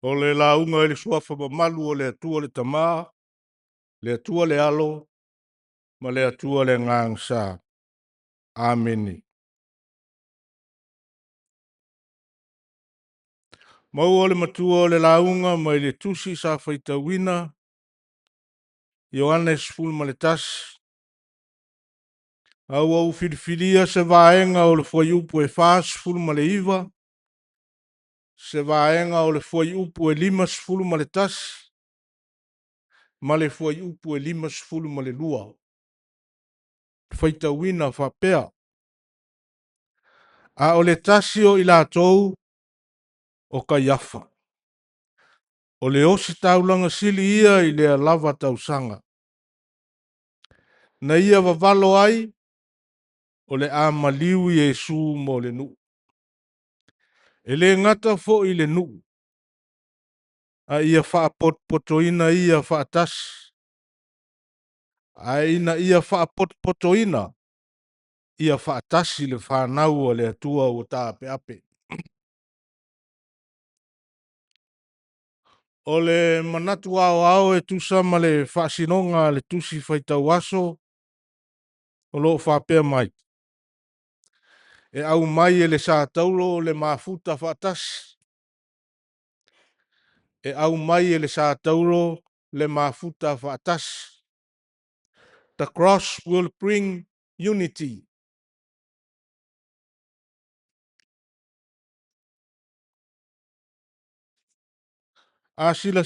O le launga e le suafa mamalu o le atua le tamā, le atua le alo, ma le atua le ngangsa. Ameni. Mau o le matua o le launga ma i le tusi sa whaitawina, Ioannes ful ma le tas, au whiriwhiria se vaenga o le fwai upu e fas ful ma le iwa, se vaenga o le fwai upu e limas ful ma le tas, ma le fwai upu e limas ful ma le lua. Whaitawina whapea. A o le tasio i la tou o ka iafa. O le osi taulanga sili ia i le lava tausanga. Na ia vavalo ai, o le ama liu Yesu mo le nu. E le ngata fo i le nu. A ia wha potoina ia wha tas. A ina ia wha potoina. Ia wha tasi le whanau o le atua o tā ape ape. O le manatu ao e tusa ma le whaasinonga le tusi whaitau aso. O lo whapea mai. E aumai e le Satauro le mafuta whaatas. E aumai e le Satauro le mafuta whaatas. The cross will bring unity. A sila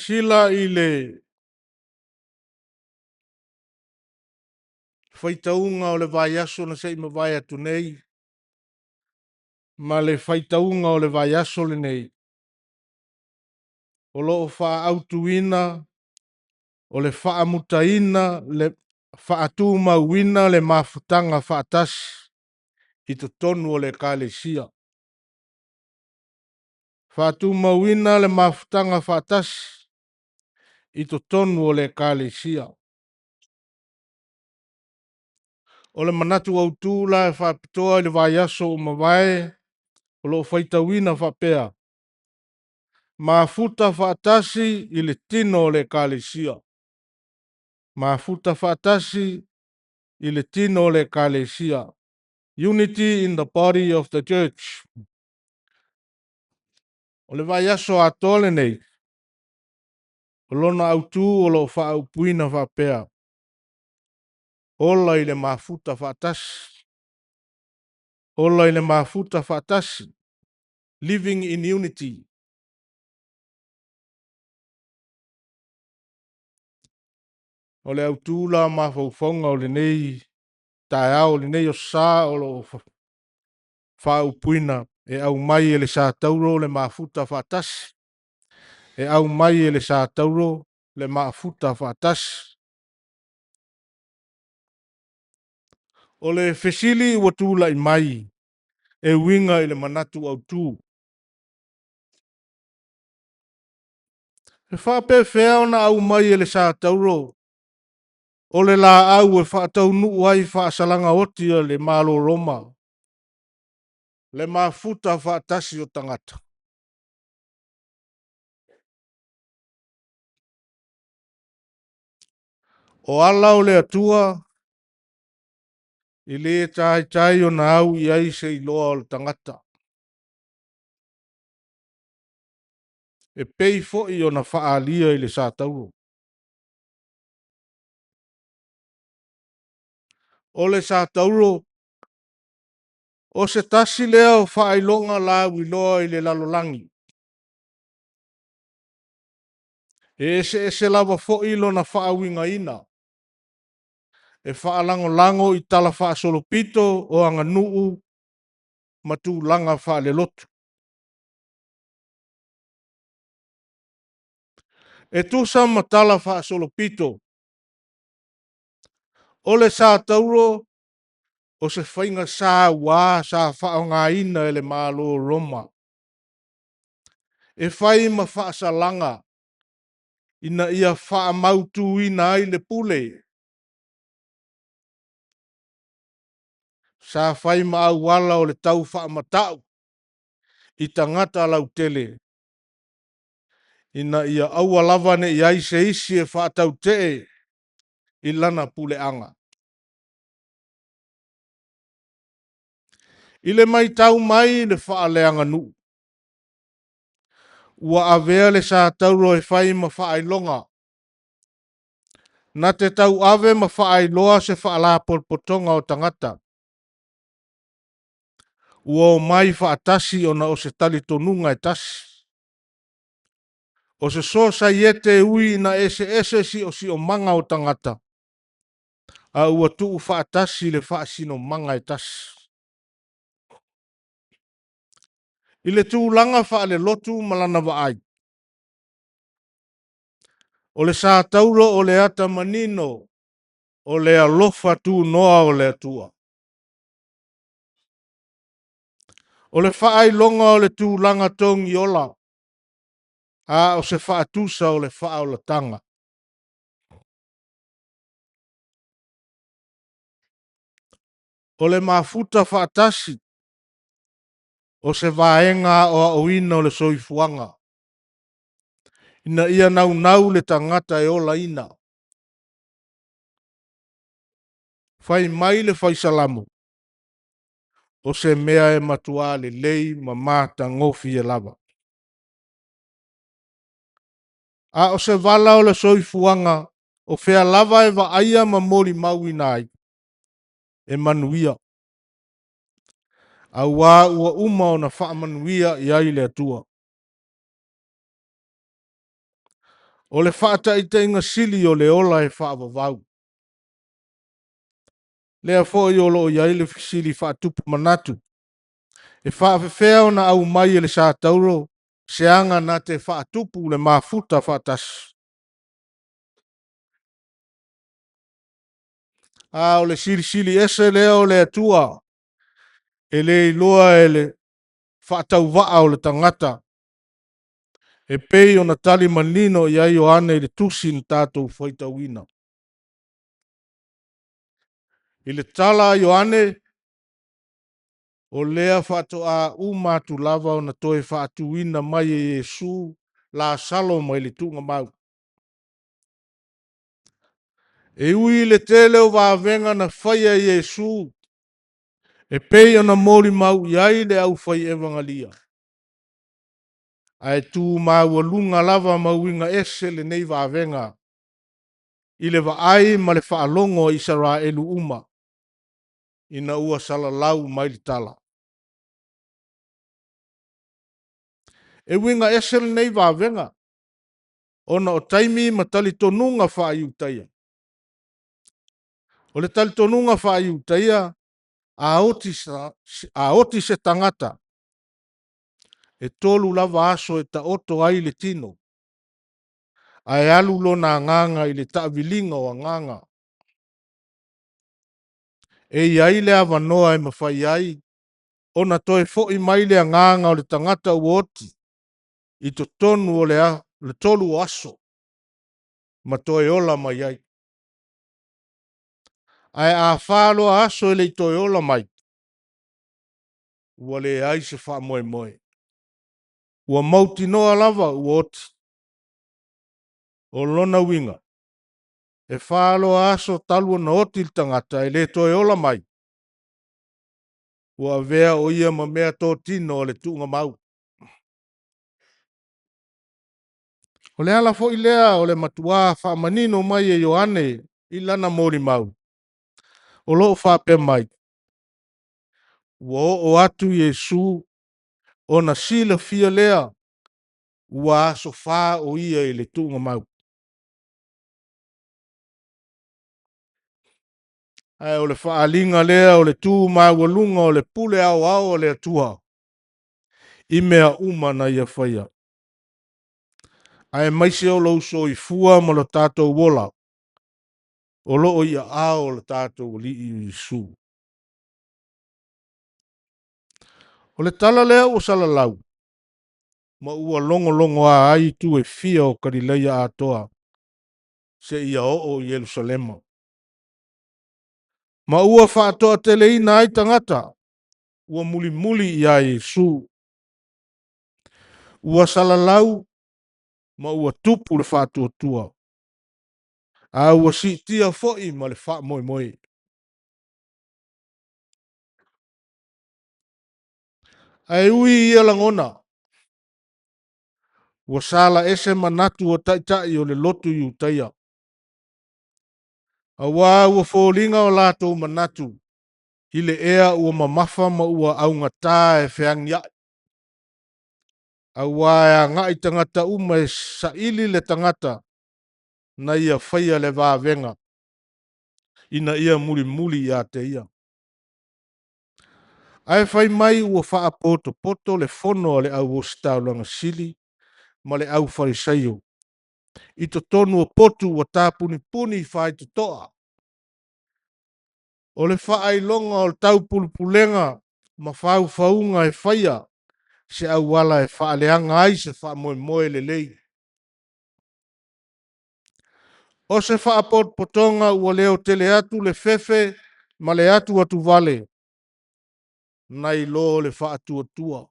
i le whaitaunga o le Vaiaso na sei ma vai atu nei. Ma le whaitaunga o le Vaiaso le nei. O loo wha autuina, o le wha amutaina, le wha atuma wina le mafutanga wha atas i to tonu o le kalesia. Wha atuma wina le mafutanga wha atas i to tonu o le kalesia. O le Manatu Autu la e wha pitoa i le Vaiaso o mawai, o loo whaitawina wha pea. Mafuta whaatasi i le tino o le kalesia. Mafuta whaatasi i le tino o le kalesia. Unity in the body of the church. O le Vaiaso a tole nei. O lona autu o lo wha upuina wha pea. Ola i le mafuta whaatasi. Ola i le mafuta whaatasi. Living in unity. O le autu la mawhauwhonga o le nei. Tae au le nei o sa o lo wha upuina. E au mai e le Satauro le mafuta whaatasi. E au mai e le Satauro le mafuta whaatasi. O le fesili ua tūla i mai. E winga i le Manatu Autu. E whape whea ona au mai e le Satauro. O le la au e whaatau nuu ai whaasalanga otia le malo Roma. Le mafuta whaatasi o tangata. O ala o le atua, i le tai o na au i ai se i loa o le tangata. E pei fo i o na whaalia i le Satauro. O le Satauro, o se tasi lea o whaailonga la i loa i le lalolangi. E se lava fo i lo na whaawinga ina. E whaalango lango i tala whaasolopito o anga nuu matu langa whaale lotu. E tusa matala whaasolopito. O le Satauro, o se whainga sā wā sā whaonga ina e le malo Roma. E whai ma whaasalanga ina ia whaamautu ina ai le pule. Sā whai ma au wala o le tau whaamatau i tangata lau tele. ina ia aua lava ne iai se isi e whaatau te i lana puleanga. Ile mai tau mai le whaaleanga nu. Ua avea le Satauro e whai ma whaailonga. Na te tau ave ma whaailoa se whaala polpotonga o tangata. Ua o mai whaatasi o na o se tali tonunga e tasi. O se sosa iete ui na ese si o manga o tangata. A ua tuu whaatasi le whaasino manga e tasi. Ile tūlanga whaale lotu malana waai. O le Satauro o le ata manino, o le alofa tu noa o le atua. O le whaai longa o le tūlanga tongi ola, a o se whaatusa o le wha o le tanga. O le mafuta whaatasi, o se vaenga o a oina o le soifuanga. Ina ia nau le tangata e ola ina. Fai mai le fai salamu. O se mea e matua le lei ma mata ngofi e lava. A o se vala o le soifuanga, o fea lava e va aia ma mori maui nai. E manuia. A ua uma o na wha manuia i ai le atua. O le whaata i te inga sili o le ola e wha vau. Lea fo i olo o iai le sili wha tupu manatu. E wha fea o na aumai e le Satauro, se anga na te wha tupu le mafuta wha tas. A o le sili ese lea o le atua, e le iloa e le wha tau waa o le tangata. E pei o na tali manino i ai o ane i le tusi ni tātou whaita wina. I le tala i o ane, o lea whato a umatu lava o na toe whaatu wina mai e Yesu la salo mai le tunga mau. E ui le tele o vavenga na whaia Yesu, e pei o na mori mau iai le au whai evangalia. Ai tu mau lunga lava mauinga ese le nei vavenga. I le vaai ma le whaalongo Israelu uma. Ina ua salalau mai li tala. E winga ese le nei vavenga. Ona o taimi ma tali tonunga wha iutaia. O le tali tonunga wha iutaia, a oti se tangata. E tolu lava aso e ta oto ai le tino. Ai alu lo na nganga i le taavilinga o nganga. E iai le avanoa e mawhai ai, ona toe fo i mai le nganga o le tangata uoti, i to tonu o le tolu o aso, ma toe ola mai ai. Ai a whalo aso e le toe ola mai, ua le ai se wha moe moe. Ua mauti noa lava uoti, o lona winga. E whalo aso talua na oti il tangata e le toe ola mai. Ua vea o ia ma mea tō tino o le tuunga mau. O le ala fo i lea o le matua wha manino mai e Ioane i lana mori mau. O loo whape mai. Ua o atu Yesu o na sila fia lea ua aso wha o ia i le tuunga mau. Ai o le whaalinga lea o le tū mau lunga o le pule au o le atua. I mea uma na ia whaia. Ai maise o lau so i fua ma lo tātou wola. O loo ia ao le tātou li i Yesu. O le tala lea o salalau. Ma ua longo a ai tu e fia o karileia atoa. Se ia o Yerusalema. Ma ua whaatoa teleina ai tangata. Ua muli i a Yesu. Ua salalau ma ua tupu le whaatuatua. A ua si tia fo'i ma le wha moi moi. Ai ui ia langona. Ua sala ese manatu o taitai o le lotu iu taia. A wā ua fōlinga o lātou manatu. I le ea ua mamafa ma ua aunga tā e whiang ia. A wā ea ngai tangata uma e sa ili le tangata. Na ia whaia le vāvenga. Ina ia muli muli ia te ia. Ai whai mai ua wha poto poto le fono le au o staulanga sili. Ma le au farisaio. I to tonu o potu wa tāpuni puni whai to toa. O le whaai longa o le tau pulupulenga ma whau whaunga e whaia se au wala e whaaleanga ai se wha moe moe le lei. O se wha apot potonga ua leo tele atu le fefe ma le atu atu vale. Nai lo le wha atua tua.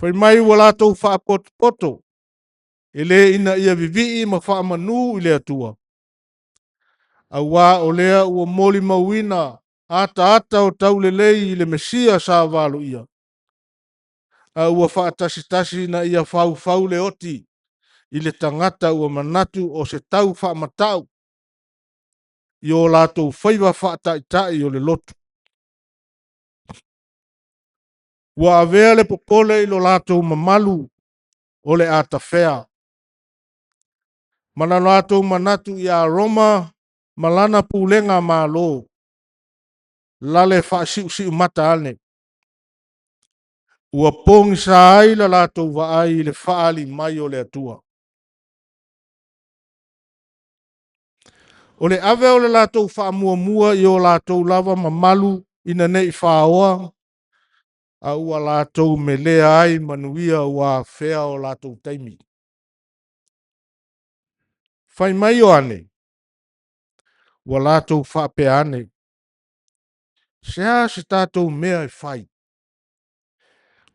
Whai mai ua lātou wha apot poto. E le ina ia vivi ma wha manu i le atua. A wā o lea ua moli mauina ata o tau le lei i le mesia sa valo ia. A ua wha tasi na ia fau le oti i le tangata ua manatu o se tau wha matau. I o lātou whaiva wha tai o le lotu. Ua avea le popole i lo lātou mamalu o le ata whea. Mana lātou manatu i a Roma malana pulenga ma lo. Lale wha siu mata ane. Ua pongi sa ai la lātou wa ai le whaali mai o le atua. O le ave o le lātou wha mua i o lātou lava mamalu ina nei whaoa. A ua lātou me lea ai manuia ua whea o lātou taimi. Whai mai o ane. Ua lātou whape ane. Sea se tātou mea e whai.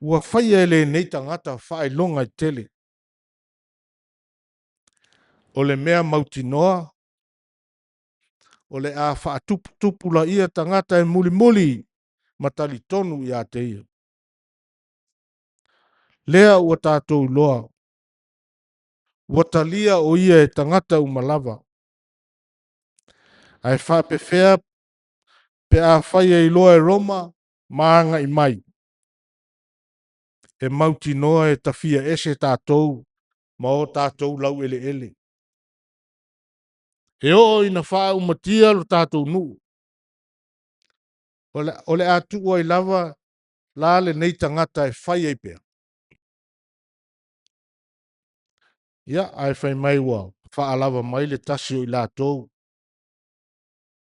Ua whai e le nei tangata whai longa i tele. O le mea mautinoa. O le a wha tupu la ia tangata e muli matali tonu i a te ia. Lea ua tātou loa. Ua talia o ia e tangata umalava. Ai whape whea pe a whai e loa e Roma maanga i mai. E mauti noa e tawhia ese tātou ma o tātou lau ele. E o ina wha umatia lo tātou nu. O le atu o i lava la le nei tangata e whai e pea. Ia, ai whai mai wa, wha alava mai le tasi o i lātou.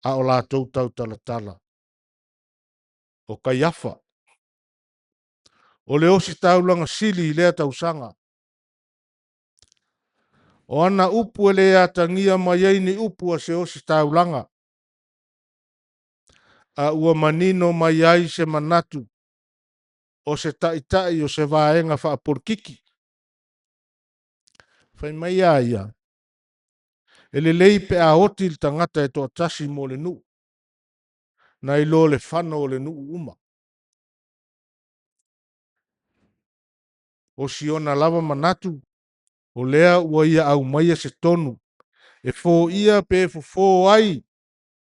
A o lātou tau tala. O kai afa. O le osi taulanga sili i lea tausanga. O ana upu e lea tangia mai eini upu a se osi taulanga. A ua manino mai ai se manatu. O se tai o se vaenga wha porkiki. Whai mai ia. E le lei pe a oti il tangata e toa tasi mo le nu. Na i lo le whano o le nu uma. O siona lava manatu. O lea ua ia au maia se tonu. E fō ia pe fō ai.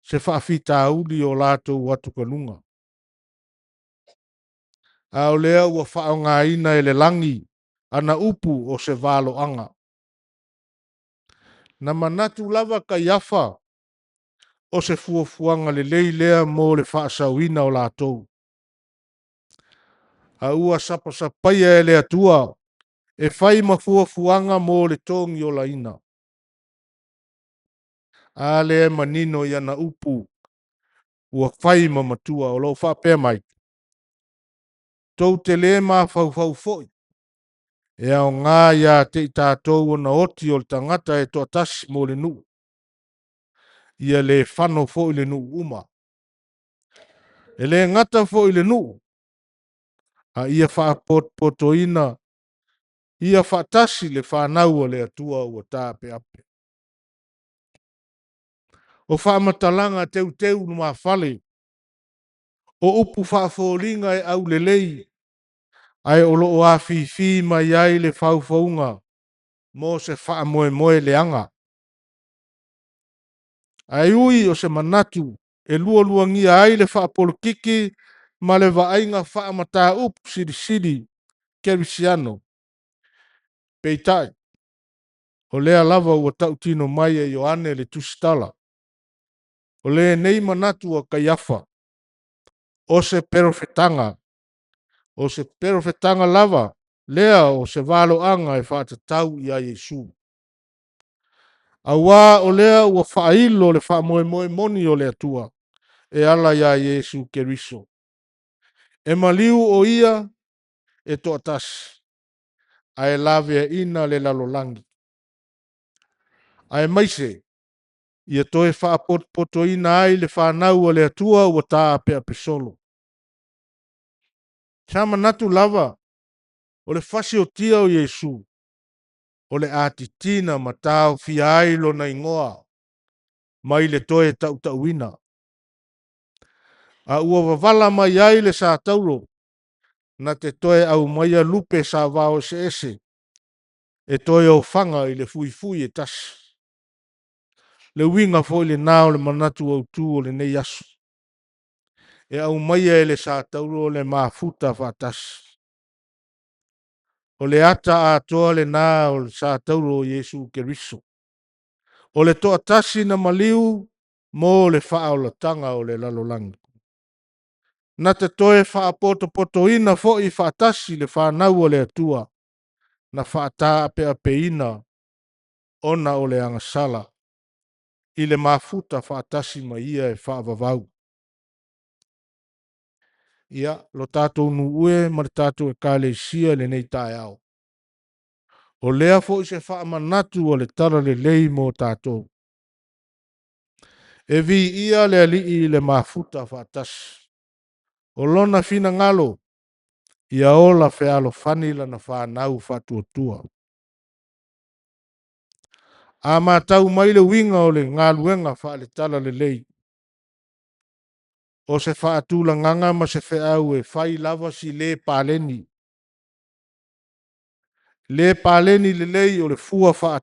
Se whaafita uli o lātou watu kanunga. A o lea ua whaonga ina e le langi. Ana upu o se valo anga. Na manatu lava ka iafa. O se fuafuanga le lei lea mo le whaasawina o lātou. A ua sapaia e le atua. E whai mafuafuanga mo le tongi o laina. A le manino i ana upu. Ua whai mamatua o lo whapea mai. Tau te le ma fau foi. E ao ngā ia te i tātou o na oti o le tangata e toa tasi mo le nu. Ia le whano foi le nu uma. E le ngata foi le nu. a ia whaapotoina, ia whaatasi le whanau o le atua ua tāpe ape. O whaamatalanga teu no mawhale, o upu whaafōringa e au lelei, ai o loo a whiwhi mai ai le whauwhaunga, mo se whaamoe le anga. Ai ui o se manatu, e lua ngia ai le whaapolokiki, ma le waainga whaamata upu siri kerisiano. Peitai, o lea lava ua tautino mai e Ioane le tusitala. O le nei manatu o Kaiafa, o se perofetanga, lava, lea o se valo anga e whaatatau ia Yesu. Awa o lea ua whailo le whaamoe moni o le atua, e ala ia Yesu Keriso. E maliu o ia, e toatasi, ai lave ina le lalolangi. Ai maise, ia toe whaapoto ina ai le whanau o le atua ua tā apea pesolo. Sama natu lava, o le fasi o tia o Yesu, o le atitina matao fia ailo na ingoa, mai le toe tautauina. A ua wavala mai ai le Satauro, na te toe au maia lupe sa vao se ese, e toe o fanga i le fui e tasi. Le winga fo le nao le Manatu Autu o le nei asu. E au maia e le Satauro o le mafuta fatasi. O le ata atoa le nā o le Satauro o Yesu Keriso. O le toa tasi na maliu, mo le faa o la tanga o le lalolangi. Na te toe faa poto ina fo i faa tasi le faa nau o le atua, na faa tā ape ina, ona o le angasala. I le mafuta faa tasi ma ia e faa vavau. Ia, lo tātou nu ue, ma le tātou e kāle isia le nei tae au. O lea fo i se faa manatu o le tara le lei mo tātou. E vi ia le alii le mafuta faa tasi. O lona fina ngalo, ia ola fe alo fanila na faa nau faa tua. A mātau mai le winga o le ngaluenga faa le tala le lei. O se faa tula nganga ma se fe au e fai lava si le paleni. Le paleni le lei o le fua faa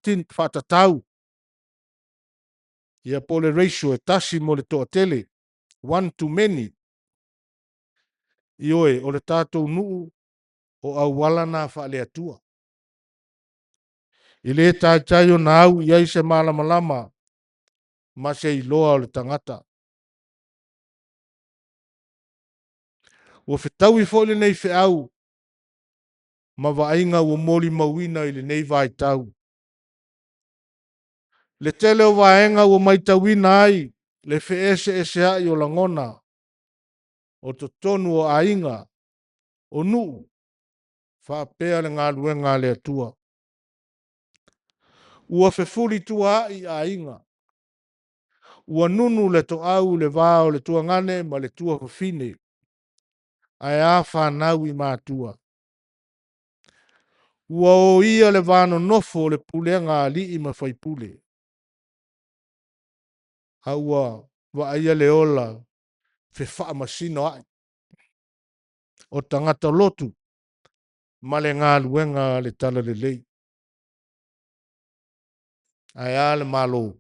tatau. Ia po le ratio e tasi mo le toa tele. One to many. Ioe, o le tātou nuu o au wala na faa le atua. I le tātai o na au iai se malama ma se iloa o le tangata. Ua whetau i fo le nei fe au, ma vainga ua moli mawina i le nei vai tau. Le tele o vaenga ua mai tawina ai, le fe ese ai o langona, o to tonu o ainga, o nuu, whapea le ngā luenga le atua. Ua fefuri tua ai ainga. Ua nunu le to au le vāo le tua ngane ma le tua fafine. Ai a whanau i mātua. Ua o ia le vāno nofo le pulenga li i mawhaipule. A ua wa ia le ola fe wha masino ai. O tangata lotu ma le ngā luenga le tala le lei. Ai a le malo.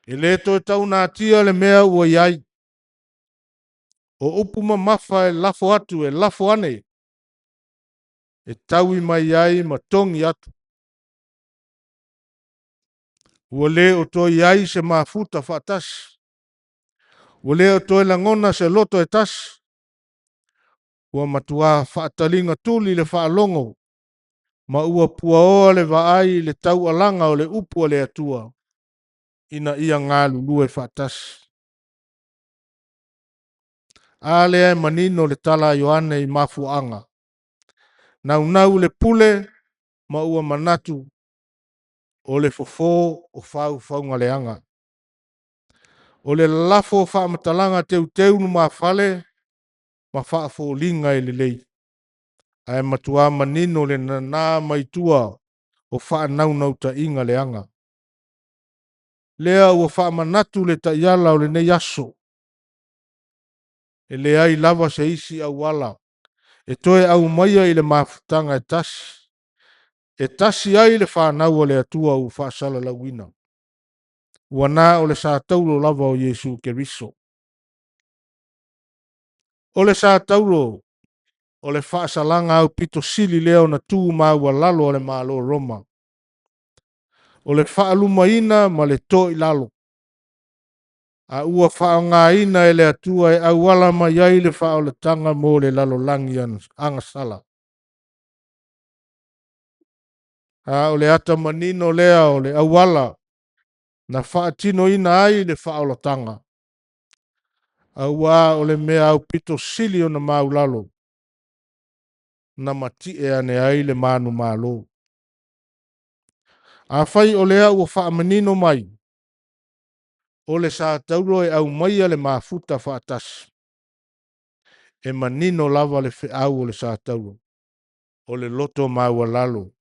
E le to tau nā tia le mea ua iai. O upuma mafa e lafo atu e lafo ane. E taui mai ai ma tongi atu. Ua le o to iai se mafuta whaatasi. Ua le o to e langona se loto e tasi. Ua matua whaatalinga tuli le whaalongo. Ma ua pua oa le vaai le tau alanga o le upu o le atua. Ina ia ngā lulue whaatasi. A lea manino le tala Ioane i mafuanga. Nau le pule ma ua manatu o le fofo o whaunga leanga. O le lafo whaamatalanga teu nu mawhale ma whaafolinga e lelei. Ai matua manino le nā maitua o whaanaunau ta inga le anga. Lea ua whaamanatu le ta iala o le nei aso. E le ai lava se isi au wala. E toe au maia i le mafutanga e tasi. E tasi ai le whanau o le atua u whaasala lauina. Ua nā o le Satauro lava o Iesu Keriso. O le Satauro, o le whaasalanga au pito sili leo na tū maua lalo o le malo Roma. O le whaaluma ina ma le to i lalo. A ua whaonga ina e le atua e au wala ma iai le whao le tanga mo le lalo langi angasala. A o le ata manino lea o le au wala na whaatino ina ai le whao le tanga. A ua o le mea au pito sili o na mau lalo. Na mati e ane ai le manu malo. A whai o lea ua wha manino mai. O le Satauro e au maia le mafuta whaatas. E manino lava le au o le Satauro. O le loto maua lalo.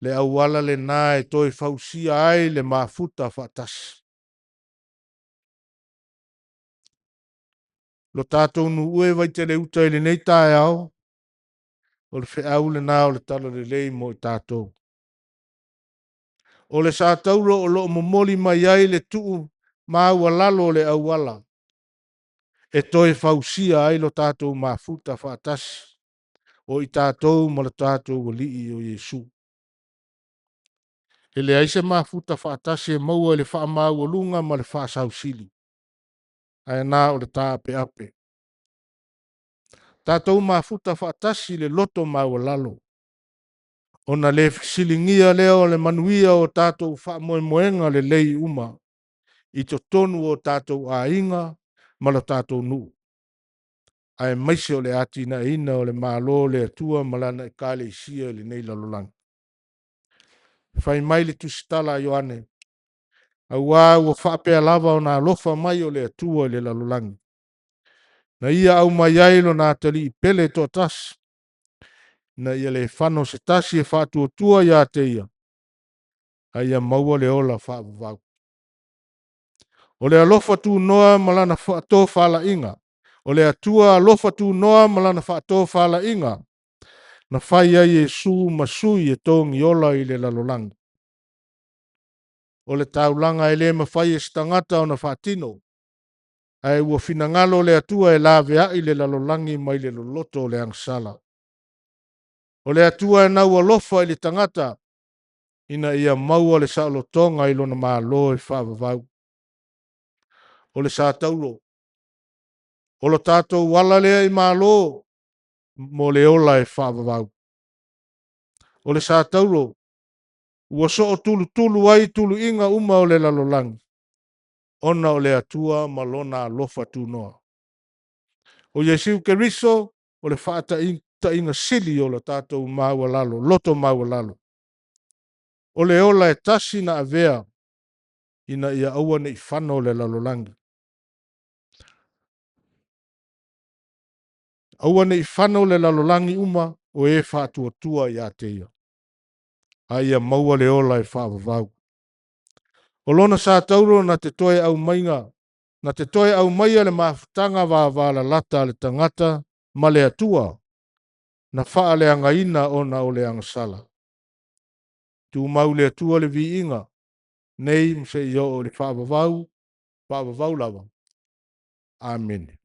Le au wala le nā e toi fausia ai le mafuta whaatas. Lo tātou nu ue vai te le uta ili nei tae au. O le au le nā o le tala le lei mo i tātou. O le Satauro o lo momoli mai ai le tuu maua lalo le au wala. E toi fausia ai lo tātou mafuta whaatas. O i tātou ma le tātou o lii o Iesu. E le aise mafuta whaatas e maua le wha mau o lunga ma le wha sausili. Ai nā o le tā ape ape. Tātou mafuta whaatasi le loto maua lalo. Ona le silingia leo le manuia o tātou wha moenga le lei uma. I to tonu o tātou a inga ma le tātou nu. Ai maise o le ati na ina o le malo le atua malana e kale isia le nei lalolang. Fai mai le tusitala Ioane. Aua ua whaapea lava o nā lofa mai o le atua le lalolangi. Na ia au mai ailo nā tali i pele to tas. Na ia le whano se tasi e whaatua tua ia te ia. Ai a maua le ola whaavavau. O le alofa tu noa malana whaato whala inga. O le atua alofa tu noa malana whaato whala inga. Na whai ai e su masui e tongi ola i le lalolangi. O le taulanga e le mawhai e stangata o na whaatino. Ai ua finangalo le atua e lawe ai le lalolangi mai le loloto o le angsala. O le atua e nau alofa i le tangata. Ina ia maua le saolotonga i lona malo e whaavavau. O le Satauro. O lo tātou wala lea i malo mo le ola e whaavavau. O le Satauro. Ua so o tulu tulu ai tulu inga uma o le lalolangi. Ona o le atua malona alofa tu noa. O Iesu Keriso o le whaata inga sili o le tātou maua lalo, loto maua lalo. O le ola e tasi na avea ina ia aua ne i whano le lalolangi. Aua ne i whano le lalolangi uma o e whaatua tua i a te ia. A ia maua le ola e whaavavau. O lona Satauro na te toe au mainga, na te toe au maia le mafutanga wāwala lata le tangata ma le atua, na wha le angaina o na o le angasala. Tu mau le atua le vi inga, nei mse i o le whaavavau lava. Amen.